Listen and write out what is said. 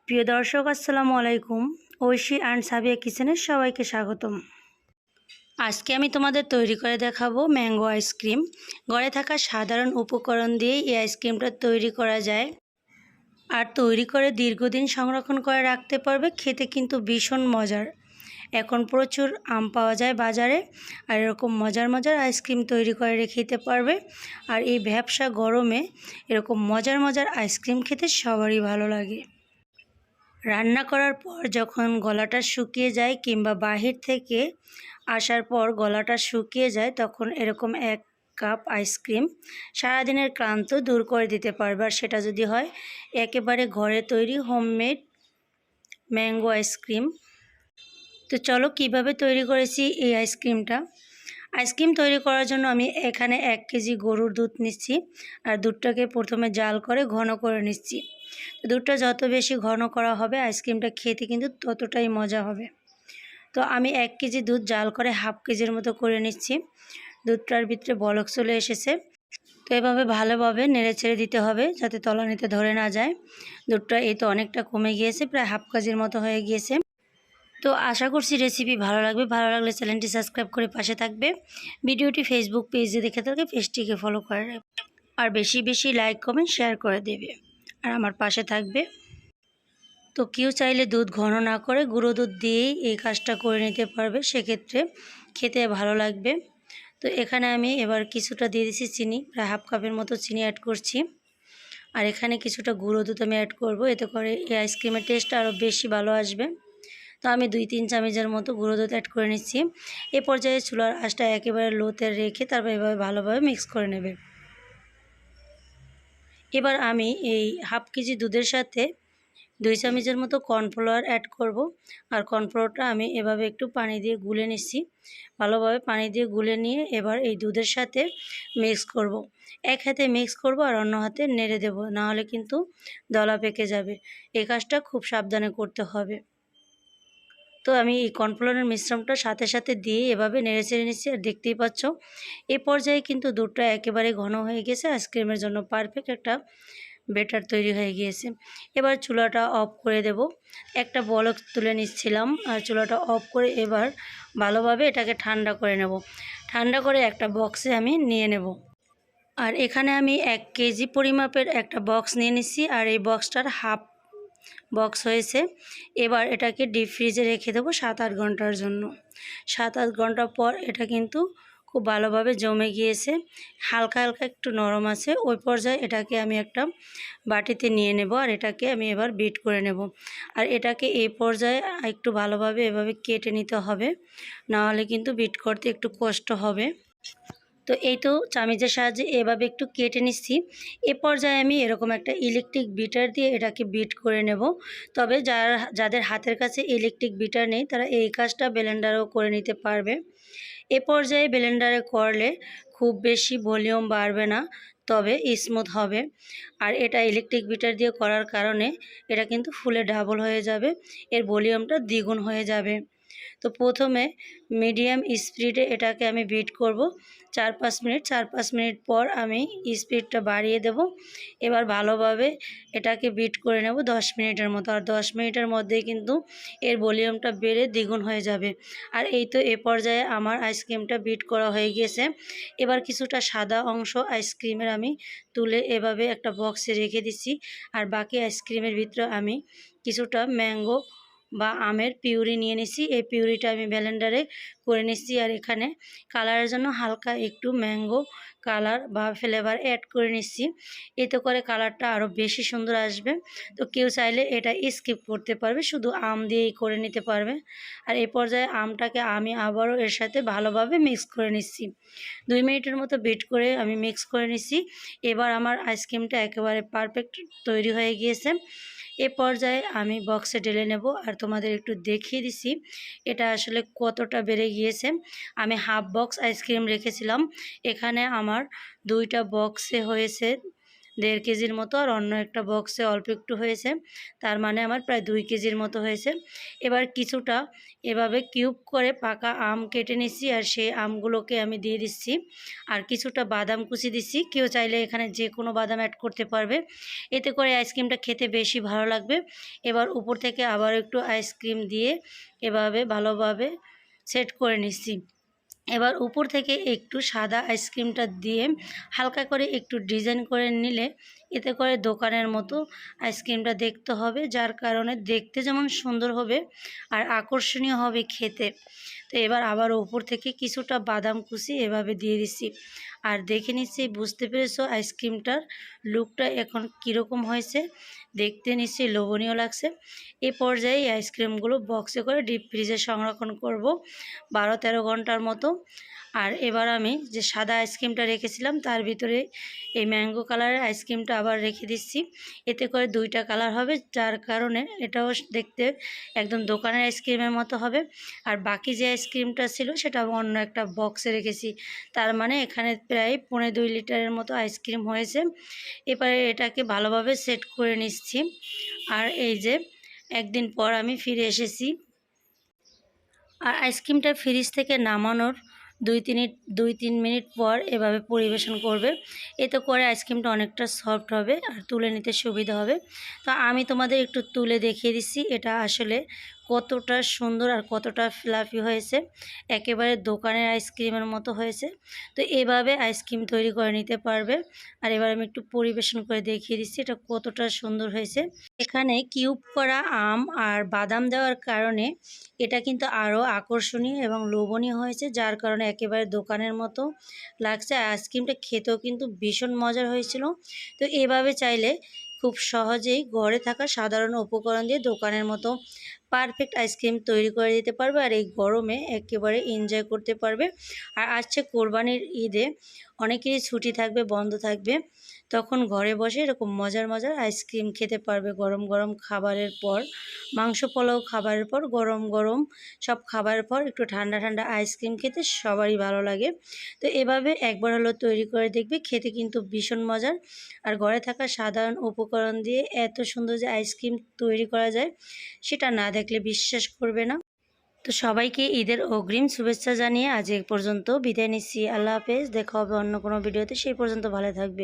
প্রিয় দর্শক আসসালামু আলাইকুম। ঐশী অ্যান্ড সাবিয়া কিচেনে সবাইকে স্বাগতম। আজকে আমি তোমাদের তৈরি করে দেখাবো ম্যাঙ্গো আইসক্রিম। ঘরে থাকা সাধারণ উপকরণ দিয়ে এই আইসক্রিমটা তৈরি করা যায় আর তৈরি করে দীর্ঘদিন সংরক্ষণ করে রাখতে পারবে। খেতে কিন্তু ভীষণ মজার। এখন প্রচুর আম পাওয়া যায় বাজারে, আর এরকম মজার মজার আইসক্রিম তৈরি করে রেখে দিতে পারবে। আর এই ভ্যাপসা গরমে এরকম মজার মজার আইসক্রিম খেতে সবারই ভালো লাগে। রান্না করার পর যখন গলাটা শুকিয়ে যায় কিংবা বাহির থেকে আসার পর গলাটা শুকিয়ে যায়, তখন এরকম 1 কাপ আইসক্রিম সারাদিনের ক্লান্ত দূর করে দিতে পারবে। আর সেটা যদি হয় একেবারে ঘরে তৈরি হোমমেড ম্যাঙ্গো আইসক্রিম। তো চলো কিভাবে তৈরি করেছি এই আইসক্রিমটা। আইসক্রিম তৈরি করার জন্য আমি এখানে 1 কেজি গরুর দুধ নিচ্ছি, আর দুধটাকে প্রথমে জাল করে ঘন করে নিচ্ছি। দুধটা যত বেশি ঘন করা হবে আইসক্রিমটা খেতে কিন্তু ততটাই মজা হবে। তো আমি 1 কেজি দুধ জাল করে হাফ কেজির মতো করে নিচ্ছি। দুধটার ভিতরে বলক চলে এসেছে, তো এভাবে ভালোভাবে নেড়ে ছেড়ে দিতে হবে যাতে তলানিতে ধরে না যায়। দুধটা এই তো অনেকটা কমে গিয়েছে, প্রায় হাফ কেজির মতো হয়ে গিয়েছে। তো আশা করছি রেসিপি ভালো লাগবে। ভালো লাগলে চ্যানেলটি সাবস্ক্রাইব করে পাশে থাকবে। ভিডিওটি ফেসবুক পেজে দেখে থাকলে পেজটিকে ফলো করে রাখবে, আর বেশি বেশি লাইক কমেন্ট শেয়ার করে দেবে, আর আমার পাশে থাকবে। তো কেউ চাইলে দুধ ঘন না করে গুঁড়ো দুধ দিয়েই এই কাজটা করে নিতে পারবে, সেক্ষেত্রে খেতে ভালো লাগবে। তো এখানে আমি এবার কিছুটা দিয়ে দিচ্ছি চিনি, প্রায় হাফ কাপের মতো চিনি অ্যাড করছি। আর এখানে কিছুটা গুঁড়ো দুধ আমি অ্যাড করব, এতে করে এই আইসক্রিমের টেস্ট আরও বেশি ভালো আসবে। তো আমি 2-3 চামচের মতো গুঁড়ো দুধ অ্যাড করে নিচ্ছি। এ পর্যায়ে চুলার আঁচটা একেবারে লোতে রেখে তারপর এভাবে ভালোভাবে মিক্স করে নেবে। এবার আমি এই হাফ কেজি দুধের সাথে 2 চামচের মতো কর্নফ্লাওয়ার অ্যাড করব। আর কর্নফ্লাওয়ারটা আমি এভাবে একটু পানি দিয়ে গুলে নিচ্ছি। ভালোভাবে পানি দিয়ে গুলে নিয়ে এবার এই দুধের সাথে মিক্স করব। এক হাতে মিক্স করব আর অন্য হাতে নেড়ে দেব, না হলে কিন্তু দলা পেকে যাবে। এই কাজটা খুব সাবধানে করতে হবে। তো আমি এই কর্নফ্লাওয়ারের মিশ্রণটা সাথে সাথে দিয়ে এভাবে নেড়ে চেড়ে নিচ্ছি, আর দেখতেই পাচ্ছ এই পর্যায়ে কিন্তু দুধটা একেবারে ঘন হয়ে গেছে। আইসক্রিমের জন্য পারফেক্ট একটা ব্যাটার তৈরি হয়ে গিয়েছে। এবার চুলাটা অফ করে দেব। একটা বলক তুলে নিচ্ছিলাম, আর চুলাটা অফ করে এবার ভালোভাবে এটাকে ঠান্ডা করে নেব। ঠান্ডা করে একটা বক্সে আমি নিয়ে নেব। আর এখানে আমি 1 কেজি পরিমাপের একটা বক্স নিয়ে নিচ্ছি, আর এই বক্সটার হাফ বক্স হয়েছে। এবার এটাকে ডিপ ফ্রিজে রেখে দেবো 7-8 ঘন্টার জন্য। 7-8 ঘন্টা পর এটা কিন্তু খুব ভালোভাবে জমে গিয়েছে, হালকা হালকা একটু নরম আছে। ওই পর্যায়ে এটাকে আমি একটা বাটিতে নিয়ে নেব, আর এটাকে আমি এবার বিট করে নেব। আর এটাকে এই পর্যায়ে একটু ভালোভাবে এভাবে কেটে নিতে হবে, না হলে কিন্তু বিট করতে একটু কষ্ট হবে। তো এই তো চামিচের সাহায্যে এভাবে একটু কেটে নিচ্ছি। এ পর্যায়ে আমি এরকম একটা ইলেকট্রিক বিটার দিয়ে এটাকে বিট করে নেব। তবে যাদের হাতের কাছে ইলেকট্রিক বিটার নেই তারা এই কাজটা ব্লেন্ডারেও করে নিতে পারবে। এ পর্যায়ে ব্লেন্ডারে করলে খুব বেশি ভলিউম বাড়বে না, তবে স্মুথ হবে। আর এটা ইলেকট্রিক বিটার দিয়ে করার কারণে এটা কিন্তু ফুলে ডাবল হয়ে যাবে, এর ভলিউমটা দ্বিগুণ হয়ে যাবে। তো প্রথমে মিডিয়াম স্পিডে এটাকে আমি বিট করব 4-5 মিনিট। 4-5 মিনিট পর আমি স্পিডটা বাড়িয়ে দেব। এবার ভালোভাবে এটাকে বিট করে নেব 10 মিনিটের মতো। আর 10 মিনিটের মধ্যেই কিন্তু এর ভলিউমটা বেড়ে দ্বিগুণ হয়ে যাবে। আর এই তো এ পর্যায়ে আমার আইসক্রিমটা বিট করা হয়ে গিয়েছে। এবার কিছুটা সাদা অংশ আইসক্রিমের আমি তুলে এভাবে একটা বক্সে রেখে দিচ্ছি, আর বাকি আইসক্রিমের ভিতরে আমি কিছুটা ম্যাঙ্গো বা আমের পিউরি নিয়ে নিচ্ছি। এই পিউরিটা আমি ব্লেন্ডারে করে নিচ্ছি, আর এখানে কালারের জন্য হালকা একটু ম্যাঙ্গো কালার বা ফ্লেভার অ্যাড করে নিচ্ছি। এতে করে কালারটা আরও বেশি সুন্দর আসবে। তো কেউ চাইলে এটা স্কিপ করতে পারবে, শুধু আম দিয়েই করে নিতে পারবে। আর এই পর্যায়ে আমটাকে আমি আবারও এর সাথে ভালোভাবে মিক্স করে নিচ্ছি। 2 মিনিটের মতো বিট করে আমি মিক্স করে নিচ্ছি। এবার আমার আইসক্রিমটা একেবারে পারফেক্ট তৈরি হয়ে গিয়েছে। এ পর্যায়ে আমি বক্সে ঢেলে নেব, আর তোমাদের একটু দেখিয়ে দিছি এটা আসলে কতটা বেড়ে গিয়েছে। আমি হাফ বক্স আইসক্রিম রেখেছিলাম, এখানে আমার 2টা বক্সে হয়েছে 1.5 কেজির মতো, আর অন্য একটা বক্সে অল্প একটু হয়েছে, তার মানে আমার প্রায় 2 কেজির মতো হয়েছে। এবার কিছুটা এভাবে কিউব করে পাকা আম কেটে নিচ্ছি, আর সেই আমগুলোকে আমি দিয়ে দিচ্ছি। আর কিছুটা বাদাম কুচি দিচ্ছি, কেউ চাইলে এখানে যে কোনো বাদাম অ্যাড করতে পারবে, এতে করে আইসক্রিমটা খেতে বেশি ভালো লাগবে। এবার উপর থেকে আবার একটু আইসক্রিম দিয়ে এভাবে ভালোভাবে সেট করে নিচ্ছি। এবার উপর থেকে একটু সাদা আইসক্রিমটা দিয়ে হালকা করে একটু ডিজাইন করে নিলে এতে করে দোকানের মতো আইসক্রিমটা দেখতে হবে, যার কারণে দেখতে যেমন সুন্দর হবে আর আকর্ষণীয় হবে খেতে। তো এবার আবার উপর থেকে কিছুটা বাদাম কুচি এভাবে দিয়ে দিচ্ছি। আর দেখে নিচ্ছি, বুঝতে পেরেছো আইসক্রিমটার লুকটা এখন কীরকম হয়েছে, দেখতে নিশ্চয়ই লোভনীয় লাগছে। এ পর্যায়ে এই আইসক্রিমগুলো বক্সে করে ডিপ ফ্রিজে সংরক্ষণ করব 12-13 ঘন্টার মতো। আর এবার আমি যে সাদা আইসক্রিমটা রেখেছিলাম তার ভিতরে এই ম্যাঙ্গো কালারের আইসক্রিমটা আবার রেখে দিচ্ছি, এতে করে 2টা কালার হবে, যার কারণে এটাও দেখতে একদম দোকানের আইসক্রিমের মতো হবে। আর বাকি যে আইসক্রিমটা ছিল সেটা অন্য একটা বক্সে রেখেছি, তার মানে এখানে প্রায় 2.25 লিটারের মতো আইসক্রিম হয়েছে। এবারে এটাকে ভালোভাবে সেট করে নিচ্ছি। আর এই যে একদিন পর আমি ফিরে এসেছি, আর আইসক্রিমটা ফ্রিজ থেকে নামানোর 2-3 মিনিট পর এভাবে পরিবেশন করবে, এতে করে আইসক্রিমটা অনেকটা সফট হবে আর তুলে নিতে সুবিধা হবে। তো আমি তোমাদের একটু তুলে দেখিয়ে দিচ্ছি এটা আসলে কতটা সুন্দর আর কতটা ফ্লাফি হয়েছে, একেবারে দোকানের আইসক্রিমের মতো হয়েছে। তো এভাবে আইসক্রিম তৈরি করে নিতে পারবে। আর এবার আমি একটু পরিবেশন করে দেখিয়ে দিচ্ছি এটা কতটা সুন্দর হয়েছে। এখানে কিউব করা আম আর বাদাম দেওয়ার কারণে এটা কিন্তু আরও আকর্ষণীয় এবং লোভনীয় হয়েছে, যার কারণে একেবারে দোকানের মতো লাগছে। আইসক্রিমটা খেতেও কিন্তু ভীষণ মজার হয়েছিল। তো এভাবে চাইলে খুব সহজেই ঘরে থাকা সাধারণ উপকরণ দিয়ে দোকানের মতো পারফেক্ট আইসক্রিম তৈরি করে দিতে পারবে, আর এই গরমে একেবারে এনজয় করতে পারবে। আর আসছে কোরবানির ঈদে অনেকেরই ছুটি থাকবে, বন্ধ থাকবে, তখন ঘরে বসে এরকম মজার মজার আইসক্রিম খেতে পারবে। গরম গরম খাবারের পর, মাংস পোলাও খাবারের পর, গরম গরম সব খাবারের পর একটু ঠান্ডা ঠান্ডা আইসক্রিম খেতে সবারই ভালো লাগে। তো এভাবে একবার হলো তৈরি করে দেখবে, খেতে কিন্তু ভীষণ মজার। আর ঘরে থাকা সাধারণ উপকরণ দিয়ে এত সুন্দর যে আইসক্রিম তৈরি করা যায় সেটা না দেখলে বিশ্বাস করবে না। তো সবাইকে ঈদের অগ্রিম শুভেচ্ছা জানিয়ে আজ এ পর্যন্ত বিদায় নিচ্ছি। আল্লাহ হাফেজ, দেখা হবে অন্য কোনো ভিডিওতে, সেই পর্যন্ত ভালো থাকবে।